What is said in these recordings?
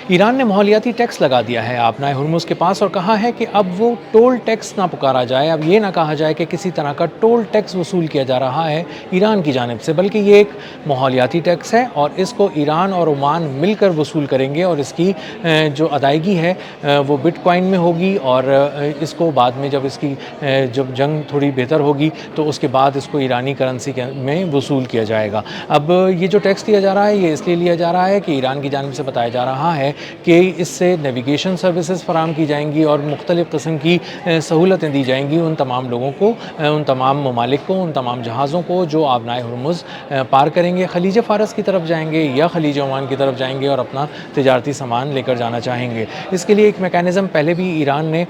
ایران نے ماحولیاتی ٹیکس لگا دیا ہے آبنائے ہرمز کے پاس اور کہا ہے کہ اب وہ ٹول ٹیکس نہ پکارا جائے، اب یہ نہ کہا جائے کہ کسی طرح کا ٹول ٹیکس وصول کیا جا رہا ہے ایران کی جانب سے، بلکہ یہ ایک ماحولیاتی ٹیکس ہے اور اس کو ایران اور عمان مل کر وصول کریں گے، اور اس کی جو ادائیگی ہے وہ بٹ کوائن میں ہوگی، اور اس کو بعد میں جب جنگ تھوڑی بہتر ہوگی تو اس کے بعد اس کو ایرانی کرنسی میں وصول کیا جائے گا۔ اب یہ جو ٹیکس دیا جا رہا ہے یہ اس لیے لیا جا رہا ہے کہ ایران کی جانب سے بتایا جا رہا ہے کہ اس سے نیویگیشن سروسز فراہم کی جائیں گی اور مختلف قسم کی سہولتیں دی جائیں گی ان تمام لوگوں کو، ان تمام ممالک کو، ان تمام جہازوں کو جو آبنائے ہرمز پار کریں گے، خلیج فارس کی طرف جائیں گے یا خلیج عمان کی طرف جائیں گے اور اپنا تجارتی سامان لے کر جانا چاہیں گے۔ اس کے لیے ایک میکینزم پہلے بھی ایران نے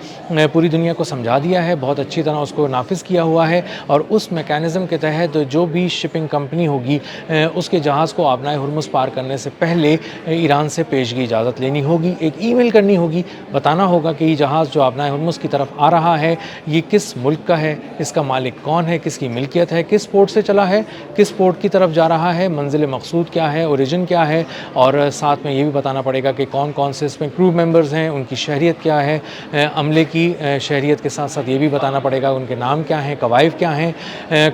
پوری دنیا کو سمجھا دیا ہے، بہت اچھی طرح اس کو نافذ کیا ہوا ہے، اور اس میکینزم کے تحت جو بھی شپنگ کمپنی ہوگی اس کے جہاز کو آبنائے ہرمز پار کرنے سے پہلے ایران سے پیشگی اجازت لینی ہوگی، ایک ای میل کرنی ہوگی، بتانا ہوگا کہ یہ جہاز جو آبنائے ہرمز کی طرف آ رہا ہے یہ کس ملک کا ہے، اس کا مالک کون ہے، کس کی ملکیت ہے، کس پورٹ سے چلا ہے، کس پورٹ کی طرف جا رہا ہے، منزل مقصود کیا ہے، اوریجن کیا ہے، اور ساتھ میں یہ بھی بتانا پڑے گا کہ کون کون سے اس میں کرو ممبرز ہیں، ان کی شہریت کیا ہے، عملے کی شہریت کے ساتھ ساتھ یہ بھی بتانا پڑے گا ان کے نام کیا ہیں، کوائف کیا ہیں،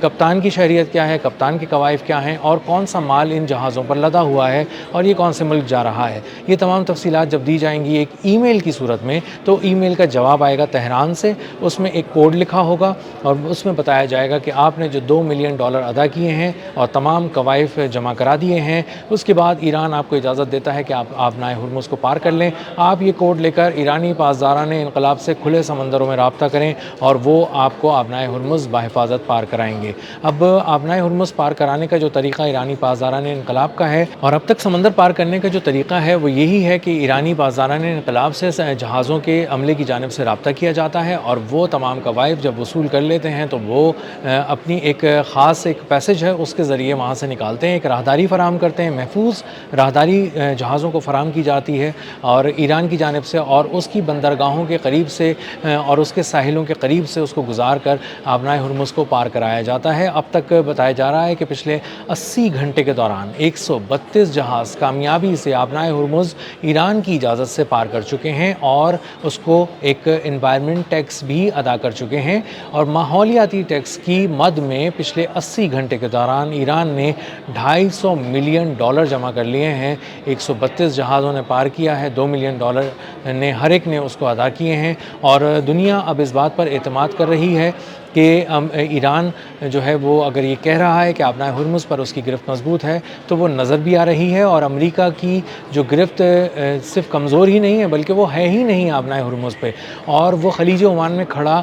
کپتان کی شہریت کیا ہے، کپتان کے کوائف کیا ہیں، اور کون سا مال ان جہازوں پر لدا ہوا ہے اور یہ کون سے ملک جا رہا ہے۔ یہ تمام تفصیلات جب دی جائیں گی ایک ای میل کی صورت میں، تو ای میل کا جواب آئے گا تہران سے، اس میں ایک کوڈ لکھا ہوگا اور اس میں بتایا جائے گا کہ آپ نے جو $2 ملین ادا کیے ہیں اور تمام کوائف جمع کرا دیے ہیں، اس کے بعد ایران آپ کو اجازت دیتا ہے کہ آپ آبنائے ہرمز کو پار کر لیں۔ آپ یہ کوڈ لے کر ایرانی پاسداران انقلاب سے کھلے سمندروں میں رابطہ کریں اور وہ آپ کو آبنائے ہرمز بحفاظت پار کرائیں گے۔ اب آبنائے ہرمز پار کرانے کا جو طریقہ ایرانی پاسداران انقلاب کا ہے، اور اب تک سمندر پار کرنے کا جو طریقہ ہے وہ یہی ہے کہ ایرانی پاسداران انقلاب سے جہازوں کے عملے کی جانب سے رابطہ کیا جاتا ہے، اور وہ تمام کوائف جب وصول کر لیتے ہیں تو وہ اپنی ایک خاص ایک پیسج ہے اس کے ذریعے وہاں سے نکالتے ہیں، ایک راہداری فراہم کرتے ہیں، محفوظ راہداری جہازوں کو فراہم کی جاتی ہے اور ایران کی جانب سے، اور اس کی بندرگاہوں کے قریب سے اور اس کے ساحلوں کے قریب سے اس کو گزار کر آبنائے ہرمز کو پار کرایا جاتا ہے۔ اب تک بتایا جا رہا ہے کہ پچھلے 80 گھنٹے کے دوران 132 جہاز کامیابی سے آبنائے ہرمز ایران کی اجازت سے پار کر چکے ہیں اور اس کو ایک انوائرمنٹ ٹیکس بھی ادا کر چکے ہیں، اور ماحولیاتی ٹیکس کی مد میں پچھلے 80 گھنٹے کے دوران ایران نے $250 ملین جمع کر لیے ہیں۔ 132 جہازوں نے پار کیا ہے، $2 ملین نے ہر ایک نے اس کو ادا کیے ہیں، اور دنیا اب اس بات پر اعتماد کر رہی ہے کہ ایران جو ہے وہ اگر یہ کہہ رہا ہے کہ آبنائے ہرمز پر اس کی گرفت مضبوط ہے تو وہ نظر بھی آ رہی ہے، اور امریکہ کی جو گرفت صرف کمزور ہی نہیں ہے بلکہ وہ ہے ہی نہیں آبنائے ہرمز پہ، اور وہ خلیج عمان میں کھڑا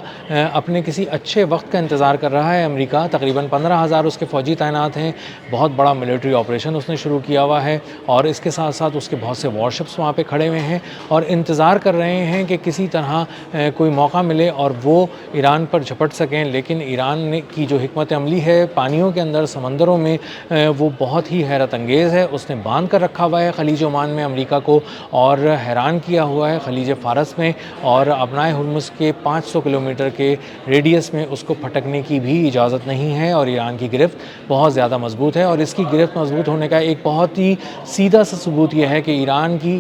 اپنے کسی اچھے وقت کا انتظار کر رہا ہے۔ امریکہ تقریباً 15,000 اس کے فوجی تعینات ہیں، بہت بڑا ملٹری آپریشن اس نے شروع کیا ہوا ہے، اور اس کے ساتھ ساتھ اس کے بہت سے وارشپس وہاں پہ کھڑے ہوئے ہیں اور انتظار کر رہے ہیں کہ کسی طرح کوئی موقع ملے اور وہ ایران پر جھپٹ سکیں، لیکن ایران کی جو حکمت عملی ہے پانیوں کے اندر، سمندروں میں، وہ بہت ہی حیرت انگیز ہے۔ اس نے باندھ کر رکھا ہوا ہے خلیج عمان میں امریکہ کو، اور حیران کیا ہوا ہے خلیج فارس میں، اور آبنائے ہرمز کے 500 کلومیٹر کے ریڈیس میں اس کو پھٹکنے کی بھی اجازت نہیں ہے، اور ایران کی گرفت بہت زیادہ مضبوط ہے۔ اور اس کی گرفت مضبوط ہونے کا ایک بہت ہی سیدھا سا ثبوت یہ ہے کہ ایران کی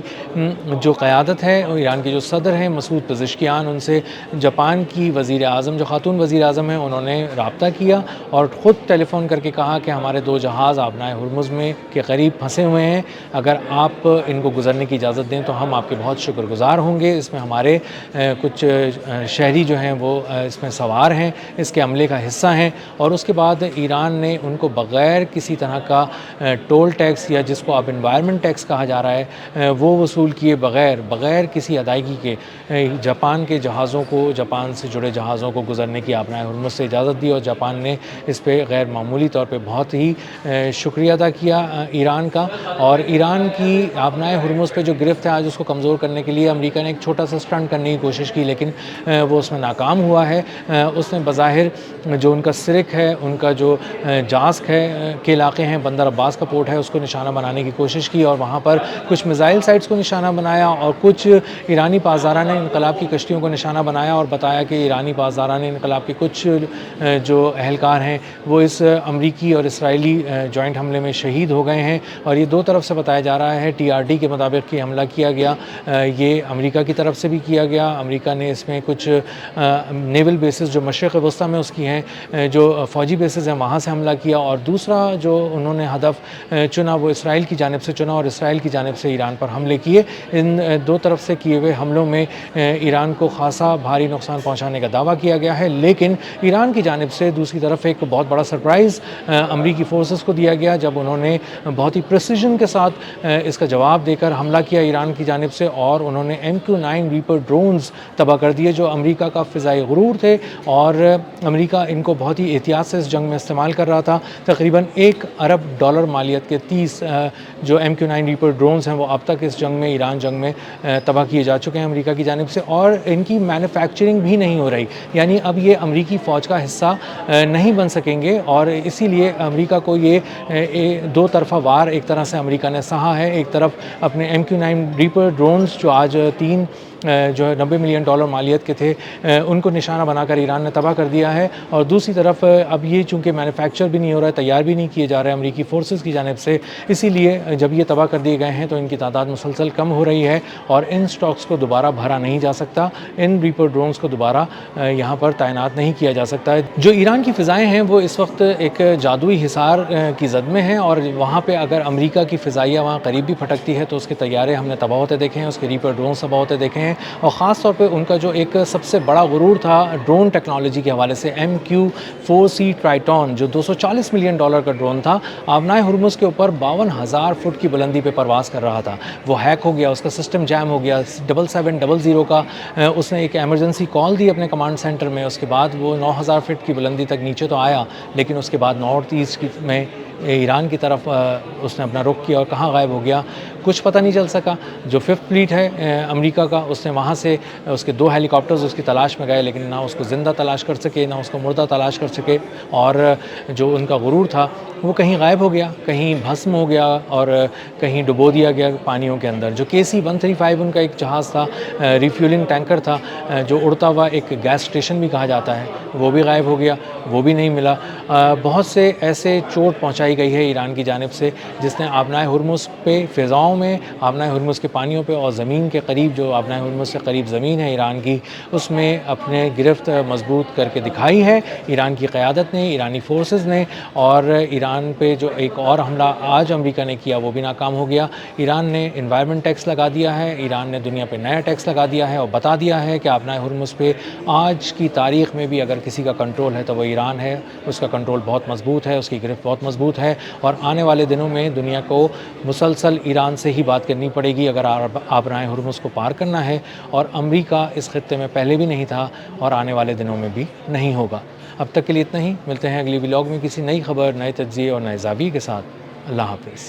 جو قیادت ہے، ایران کے جو صدر ہیں مسعود پزشکیان، ان سے جاپان کی وزیر اعظم، جو خاتون وزیر اعظم ہیں، انہوں نے رابطہ کیا اور خود ٹیلی فون کر کے کہا کہ ہمارے 2 جہاز آبنائے ہرمز میں کے قریب پھنسے ہوئے ہیں، اگر آپ ان کو گزرنے کی اجازت دیں تو ہم آپ کے بہت شکر گزار ہوں گے۔ اس میں ہمارے کچھ شہری جو ہیں وہ اس میں سوار ہیں، اس کے عملے کا حصہ ہیں، اور اس کے بعد ایران نے ان کو بغیر کسی طرح کا ٹول ٹیکس، یا جس کو اب انوائرمنٹ ٹیکس کہا جا رہا ہے، وہ وصول کیے بغیر کسی ادائیگی کے جاپان کے جہازوں کو، جاپان سے جڑے جہازوں کو گزرنے کی آبنائے ہرمز سے اجازت دی، اور جاپان نے اس پہ غیر معمولی طور پہ بہت ہی شکریہ ادا کیا ایران کا۔ اور ایران کی آبنائے ہرمز پہ جو گرفت ہے آج، اس کو کمزور کرنے کے لیے امریکہ نے ایک چھوٹا سا اسٹنٹ کرنے کی کوشش کی، لیکن وہ اس میں ناکام ہوا ہے۔ اس نے بظاہر جو ان کا سرک ہے، ان کا جو جاسک ہے کے علاقے ہیں، بندر عباس کا پورٹ ہے، اس کو نشانہ بنانے کی کوشش کی، اور وہاں پر کچھ میزائل سائٹس کو نشانہ بنایا اور کچھ ایرانی پاسداران انقلاب کی کشتیوں کو نشانہ بنایا، اور بتایا کہ ایرانی پاسداران انقلاب کی کچھ کچھ جو اہلکار ہیں وہ اس امریکی اور اسرائیلی جوائنٹ حملے میں شہید ہو گئے ہیں، اور یہ دو طرف سے بتایا جا رہا ہے۔ TRT کے مطابق یہ حملہ کیا گیا، یہ امریکہ کی طرف سے بھی کیا گیا۔ امریکہ نے اس میں کچھ نیول بیسز جو مشرق وسطیٰ میں اس کی ہیں، جو فوجی بیسز ہیں وہاں سے حملہ کیا، اور دوسرا جو انہوں نے ہدف چنا وہ اسرائیل کی جانب سے چنا، اور اسرائیل کی جانب سے ایران پر حملے کیے۔ ان دو طرف سے کیے ہوئے حملوں میں ایران کو خاصا بھاری نقصان پہنچانے کا دعویٰ کیا گیا ہے، لیکن ایران کی جانب سے دوسری طرف ایک بہت بڑا سرپرائز امریکی فورسز کو دیا گیا جب انہوں نے بہت ہی پریسیجن کے ساتھ اس کا جواب دے کر حملہ کیا ایران کی جانب سے، اور انہوں نے MQ-9 ریپر ڈرونز تباہ کر دیے جو امریکہ کا فضائی غرور تھے، اور امریکہ ان کو بہت ہی احتیاط سے اس جنگ میں استعمال کر رہا تھا۔ تقریباً $1 ارب مالیت کے 30 جو MQ-9 ریپر ڈرونز ہیں وہ اب تک اس جنگ میں، ایران جنگ میں تباہ کیے جا چکے ہیں امریکہ کی جانب سے، اور ان کی مینوفیکچرنگ بھی نہیں ہو رہی، یعنی اب یہ امریکی فوج کا حصہ نہیں بن سکیں گے، اور اسی لیے امریکہ کو یہ دو طرفہ وار ایک طرح سے امریکہ نے سہا ہے۔ ایک طرف اپنے MQ-9 ریپر ڈرونز جو آج 3 جو ہے $90 ملین مالیت کے تھے، ان کو نشانہ بنا کر ایران نے تباہ کر دیا ہے، اور دوسری طرف اب یہ چونکہ مینوفیکچر بھی نہیں ہو رہا ہے، تیار بھی نہیں کیے جا رہے امریکی فورسز کی جانب سے، اسی لیے جب یہ تباہ کر دیے گئے ہیں تو ان کی تعداد مسلسل کم ہو رہی ہے، اور ان سٹاکس کو دوبارہ بھرا نہیں جا سکتا، ان ریپر ڈرونز کو دوبارہ یہاں پر تعینات نہیں کیا جا سکتا ہے۔ جو ایران کی فضائیں ہیں وہ اس وقت ایک جادوئی حصار کی زد میں ہیں، اور وہاں پہ اگر امریکہ کی فضائیہ وہاں قریب بھی پھٹکتی ہے تو اس کے طیارے ہم نے تباہ ہوتے دیکھے ہیں، اس کے ریپر ڈرونز تباہ ہوتے دیکھے ہیں، اور خاص طور پہ ان کا جو ایک سب سے بڑا غرور تھا ڈرون ٹیکنالوجی کے حوالے سے، MQ-4C ٹرائٹون جو $240 ملین کا ڈرون تھا، آبنائے ہرمز کے اوپر 52,000 فٹ کی بلندی پہ پرواز کر رہا تھا، وہ ہیک ہو گیا، اس کا سسٹم جیم ہو گیا۔ 7700 کا اس نے ایک ایمرجنسی کال دی اپنے کمانڈ سینٹر میں، اس کے بعد وہ 9,000 فٹ کی بلندی تک نیچے تو آیا، لیکن اس کے بعد نارتھ ایسٹ میں ایران کی طرف اس نے اپنا رخ کیا، اور کہاں غائب ہو گیا کچھ پتہ نہیں چل سکا۔ جو 5th فلیٹ ہے امریکہ کا، اس نے وہاں سے اس کے 2 ہیلی کاپٹرز اس کی تلاش میں گئے، لیکن نہ اس کو زندہ تلاش کر سکے نہ اس کو مردہ تلاش کر سکے، اور جو ان کا غرور تھا وہ کہیں غائب ہو گیا، کہیں بھسم ہو گیا، اور کہیں ڈبو دیا گیا پانیوں کے اندر۔ جو KC-135 ان کا ایک جہاز تھا، ریفیولنگ ٹینکر تھا، جو اڑتا ہوا ایک گیس اسٹیشن بھی کہا جاتا ہے، وہ بھی غائب ہو گیا، وہ بھی نہیں ملا۔ بہت سے ایسے چوٹ پہنچائی گئی ہے ایران کی جانب سے جس نے آبنائے ہرمز پہ، فضاؤں میں، آبنائے ہرمز کے پانیوں پہ، اور زمین کے قریب جو آبنائے ہرمز سے قریب زمین ہے ایران کی، اس میں اپنے گرفت مضبوط کر کے دکھائی ہے ایران کی قیادت نے، ایرانی فورسز نے، اور ایران پہ جو ایک اور حملہ آج امریکہ نے کیا وہ بھی ناکام ہو گیا۔ ایران نے انوائرمنٹ ٹیکس لگا دیا ہے، ایران نے دنیا پہ نیا ٹیکس لگا دیا ہے، اور بتا دیا ہے کہ آبنائے ہرمز پہ آج کی تاریخ میں بھی اگر کسی کا کنٹرول ہے تو وہ ایران ہے، اس کا کنٹرول بہت مضبوط ہے، اس کی گرفت بہت مضبوط ہے، اور آنے والے دنوں میں دنیا کو مسلسل ایران سے ہی بات کرنی پڑے گی اگر آبنائے ہرمز کو پار کرنا ہے، اور امریکہ اس خطے میں پہلے بھی نہیں تھا اور آنے والے دنوں میں بھی نہیں ہوگا۔ اب تک کے لیے اتنا ہی، ملتے ہیں اگلی ولاگ میں کسی نئی خبر، نئے تجزیے اور نئے زاویے کے ساتھ۔ اللہ حافظ۔